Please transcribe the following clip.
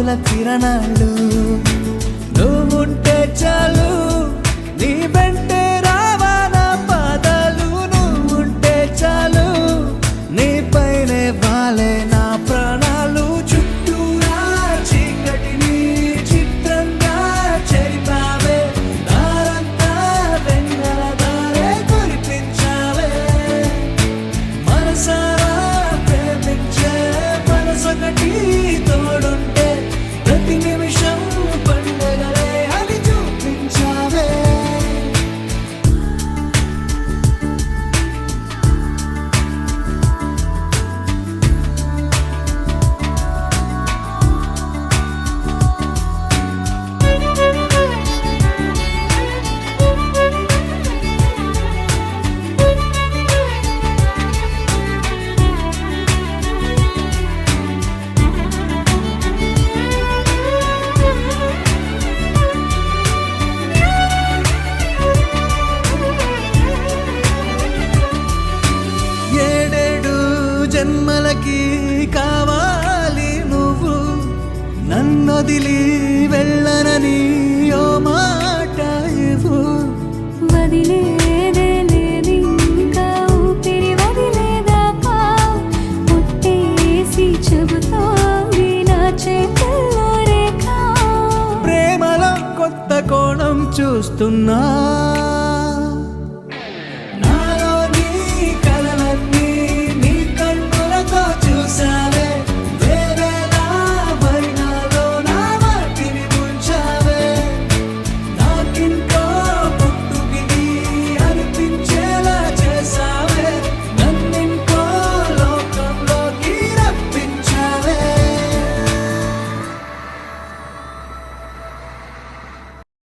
మబ్బుల కిరణాలు నువ్వుంటే చాలు నీ వెంటే రావాల పాదాలు నువ్వుంటే చాలు నీ పైనే వాలే నా ప్రాణాలు చుట్టూరా చీకటిని చిత్రంగా చెరిపావే దారంతా వెన్నెల దారే కురిపించావే మనసారా ప్రేమించే మనసొకటి తోడుంటే ప్రతి నిమిషం పండగలే అని చూపించావే జన్మలకి కావాలి నువ్వు నన్నొదిలి వెళ్ళనని ఓ మాట ఇవ్వు వదిలేదే లేదింకా ఊపిరి వదిలేదాకా పుట్టేసి చెబుతోంది నా చేతుల్లో రేఖ ప్రేమలో కొత్త కోణం చూస్తున్నా